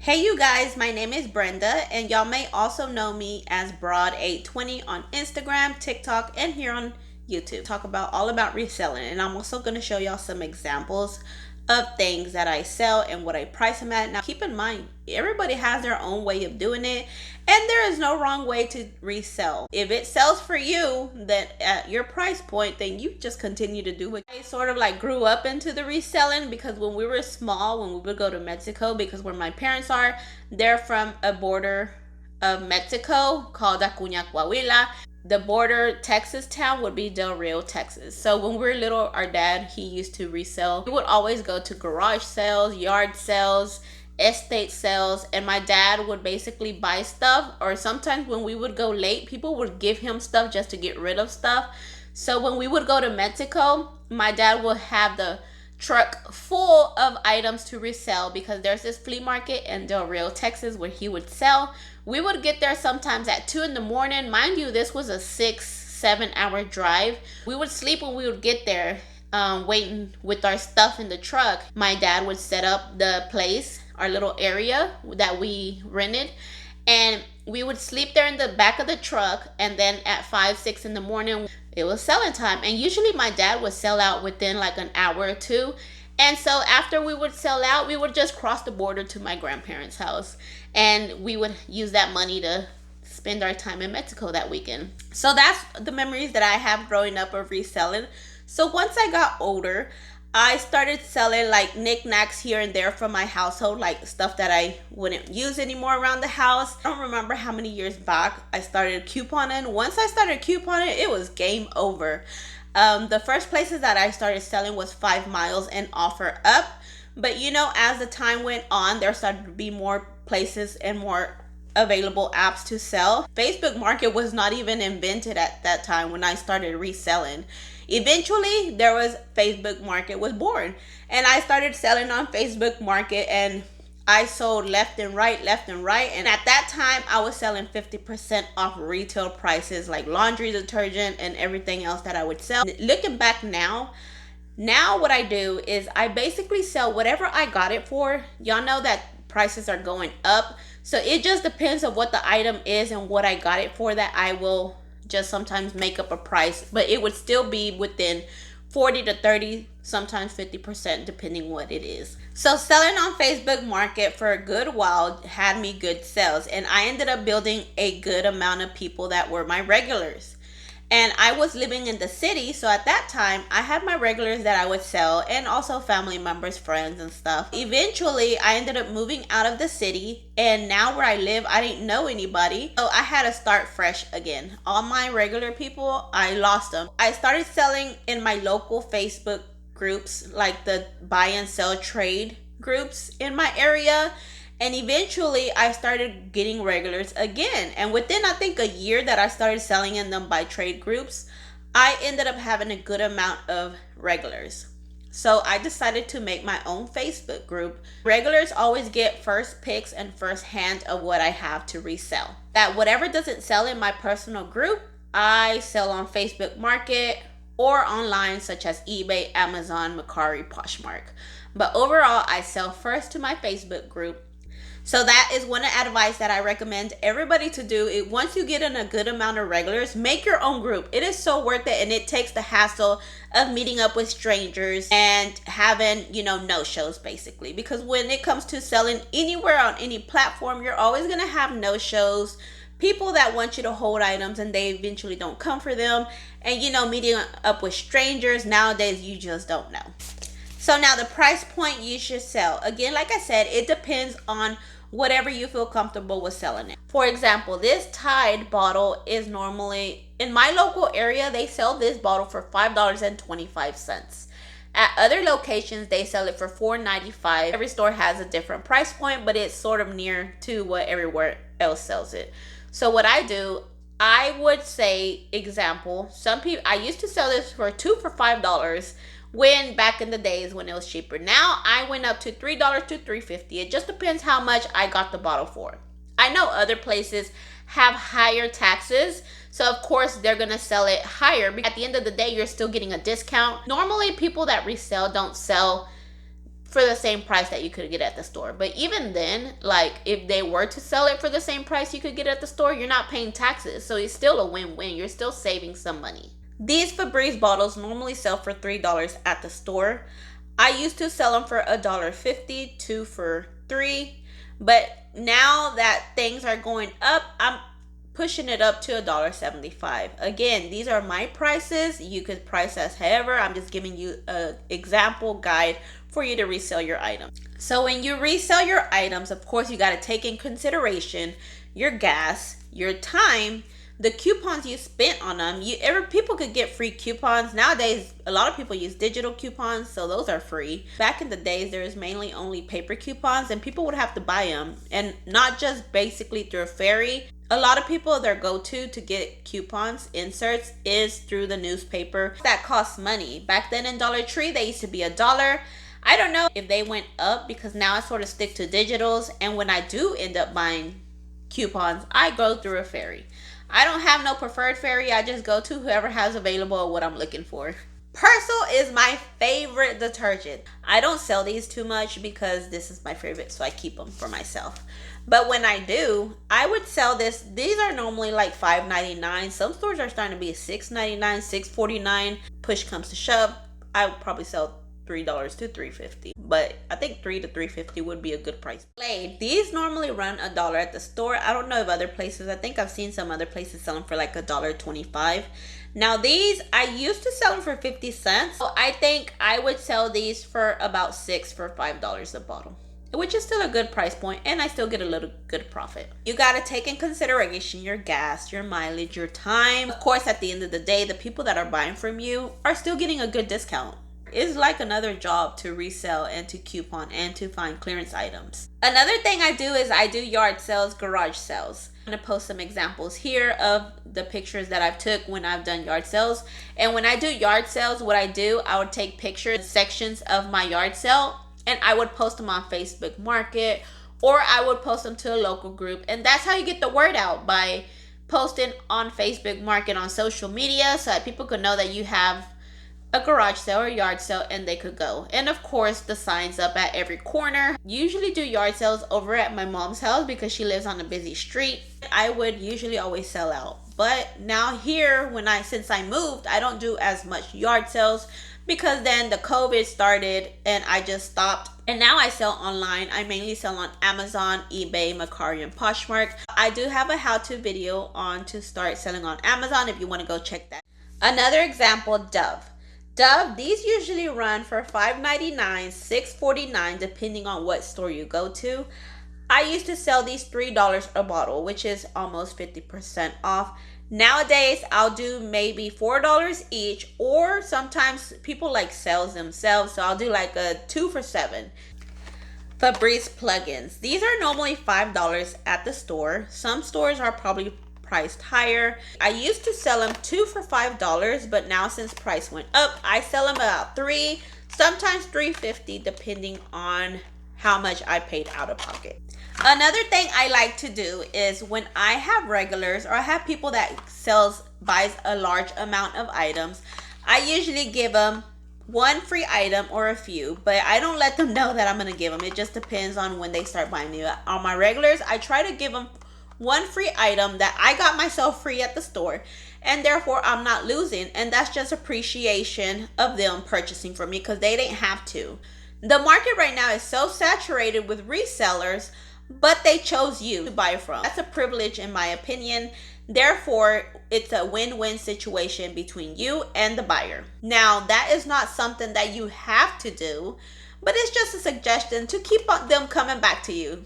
Hey you guys, my name is Brenda and y'all may also know me as Broad820 on Instagram, TikTok, and here on YouTube. Talk about all about reselling, and I'm also going to show y'all some examples of things that I sell and what I price them at. Now keep in mind, everybody has their own way of doing it and there is no wrong way to resell. If it sells for you that at your price point, then you just continue to do it. I sort of like grew up into the reselling because when we were small, when we would go to Mexico, because where my parents are, they're from a border of Mexico called Acuña, Coahuila. The border Texas town would be Del Rio, Texas. So when we were little, our dad, he used to resell. We would always go to garage sales, yard sales, estate sales, and my dad would basically buy stuff, or sometimes when we would go late, people would give him stuff just to get rid of stuff. So when we would go to Mexico, my dad would have the truck full of items to resell because there's this flea market in Del Rio, Texas where he would sell. We would get there sometimes at 2 in the morning. Mind you, this was a 6-7 hour drive. We would sleep when we would get there, waiting with our stuff in the truck. My dad would set up the place, our little area that we rented, and we would sleep there in the back of the truck, and then at 5-6 in the morning it was selling time, and usually my dad would sell out within like an hour or two. And so after we would sell out, we would just cross the border to my grandparents' house, and we would use that money to spend our time in Mexico that weekend. So that's the memories that I have growing up of reselling. So once I got older, I started selling like knickknacks here and there from my household, like stuff that I wouldn't use anymore around the house. I don't remember how many years back I started couponing. Once I started couponing, it was game over. The first places that I started selling was 5 Miles and Offer Up. But you know, as the time went on, there started to be more places and more available apps to sell. Facebook Market was not even invented at that time when I started reselling. Eventually, there was Facebook Market was born, and I started selling on Facebook Market, and I sold left and right. And at that time, I was selling 50% off retail prices, like laundry detergent and everything else that I would sell. Looking back now what I do is I basically sell whatever I got it for. Y'all know that prices are going up. So it just depends on what the item is and what I got it for, that I will just sometimes make up a price, but it would still be within 40 to 30, sometimes 50%, depending what it is. So selling on Facebook Market for a good while had me good sales, and I ended up building a good amount of people that were my regulars. And I was living in the city, so at that time, I had my regulars that I would sell, and also family members, friends, and stuff. Eventually, I ended up moving out of the city, and now where I live, I didn't know anybody. So I had to start fresh again. All my regular people, I lost them. I started selling in my local Facebook groups, like the buy and sell trade groups in my area. And eventually I started getting regulars again. And within, I think, a year that I started selling in them by trade groups, I ended up having a good amount of regulars. So I decided to make my own Facebook group. Regulars always get first picks and first hand of what I have to resell. That whatever doesn't sell in my personal group, I sell on Facebook Market or online, such as eBay, Amazon, Mercari, Poshmark. But overall, I sell first to my Facebook group. So that is one advice that I recommend everybody to do. Once you get in a good amount of regulars, make your own group. It is so worth it, and it takes the hassle of meeting up with strangers and having, no-shows basically. Because when it comes to selling anywhere on any platform, you're always going to have no-shows, people that want you to hold items and they eventually don't come for them. And, meeting up with strangers, nowadays you just don't know. So now the price point you should sell. Again, like I said, it depends on whatever you feel comfortable with selling it. For example, this Tide bottle is normally, in my local area, they sell this bottle for $5.25. At other locations, they sell it for $4.95. Every store has a different price point, but it's sort of near to what everywhere else sells it. So what I do, I would say, example, some people, I used to sell this for $5 when back in the days when it was cheaper. Now I went up to $3 to $3.50. It just depends how much I got the bottle for. I know other places have higher taxes, so of course they're gonna sell it higher. At the end of the day, you're still getting a discount. Normally people that resell don't sell for the same price that you could get at the store. But even then, like if they were to sell it for the same price you could get at the store, you're not paying taxes. So it's still a win-win. You're still saving some money. These Febreze bottles normally sell for $3 at the store. I used to sell them for $1.50, 2 for $3. But now that things are going up, I'm pushing it up to $1.75. Again, these are my prices. You could price as however. I'm just giving you an example guide for you to resell your items. So when you resell your items, of course, you got to take in consideration your gas, your time, the coupons you spent on them. People could get free coupons. Nowadays, a lot of people use digital coupons, so those are free. Back in the days, there was mainly only paper coupons, and people would have to buy them, and not just basically through a ferry. A lot of people, their go-to to get coupons, inserts, is through the newspaper. That costs money. Back then in Dollar Tree, they used to be $1. I don't know if they went up because now I sort of stick to digitals, and when I do end up buying coupons, I go through a ferry. I don't have no preferred ferry. I just go to whoever has available what I'm looking for. Persil is my favorite detergent. I don't sell these too much because this is my favorite, so I keep them for myself. But when I do, I would sell this. These are normally like $5.99. Some stores are starting to be $6.99, $6.49. Push comes to shove, I would probably sell $3 to $3.50, but I think $3 to $3.50 would be a good price. Glade, these normally run $1 at the store. I don't know if other places, I think I've seen some other places sell them for like $1.25. Now these, I used to sell them for 50 cents. So I think I would sell these for about $6 for $5 a bottle, which is still a good price point, and I still get a little good profit. You gotta take in consideration your gas, your mileage, your time. Of course, at the end of the day, the people that are buying from you are still getting a good discount. It's like another job to resell and to coupon and to find clearance items. Another thing I do is I do yard sales, garage sales. I'm gonna post some examples here of the pictures that I've took when I've done yard sales. And when I do yard sales, what I do, I would take pictures, sections of my yard sale, and I would post them on Facebook Market, or I would post them to a local group. And that's how you get the word out, by posting on Facebook Market, on social media, so that people could know that you have a garage sale or yard sale and they could go. And of course, the signs up at every corner. Usually do yard sales over at my mom's house because she lives on a busy street. I would usually always sell out. But now here, since I moved, I don't do as much yard sales because then the COVID started and I just stopped. And now I sell online. I mainly sell on Amazon, eBay, Mercari, and Poshmark. I do have a how-to video on to start selling on Amazon if you want to go check that. Another example, Dove. These usually run for $5.99, $6.49, depending on what store you go to. I used to sell these $3 a bottle, which is almost 50% off. Nowadays, I'll do maybe $4 each, or sometimes people like sells themselves, so I'll do like a 2 for $7. Febreze plugins. These are normally $5 at the store. Some stores are probably priced higher. I used to sell them 2 for $5, but now since price went up, I sell them about $3, sometimes $3.50, depending on how much I paid out of pocket. Another thing I like to do is when I have regulars or I have people that buys a large amount of items, I usually give them one free item or a few, but I don't let them know that I'm gonna give them. It just depends on when they start buying me. On my regulars, I try to give them one free item that I got myself free at the store, and therefore I'm not losing, and that's just appreciation of them purchasing from me because they didn't have to. The market right now is so saturated with resellers, but they chose you to buy from. That's a privilege in my opinion. Therefore, it's a win-win situation between you and the buyer. Now, that is not something that you have to do, but it's just a suggestion to keep them coming back to you.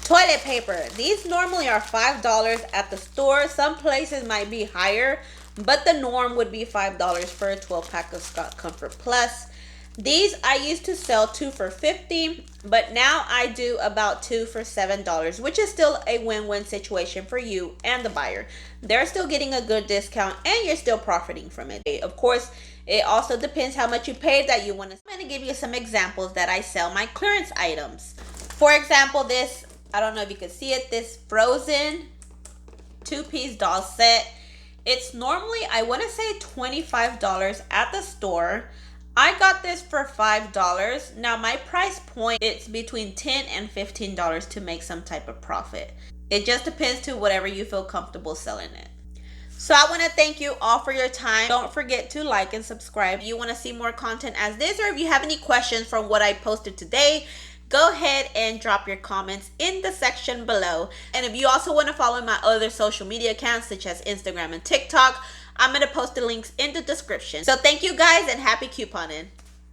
Toilet paper. These normally are $5 at the store. Some places might be higher, but the norm would be $5 for a 12-pack of Scott Comfort Plus. These I used to sell 2 for $50, but now I do about 2 for $7, which is still a win-win situation for you and the buyer. They're still getting a good discount and you're still profiting from it. Of course, it also depends how much you paid that you want to. I'm going to give you some examples that I sell my clearance items. For example, this, I don't know if you can see it, this Frozen 2-piece doll set. It's normally, I want to say $25 at the store. I got this for $5. Now my price point, it's between $10 and $15 to make some type of profit. It just depends to whatever you feel comfortable selling it. So I want to thank you all for your time. Don't forget to like and subscribe if you want to see more content as this, or if you have any questions from what I posted today, go ahead and drop your comments in the section below. And if you also want to follow my other social media accounts such as Instagram and TikTok, I'm going to post the links in the description. So thank you guys and happy couponing.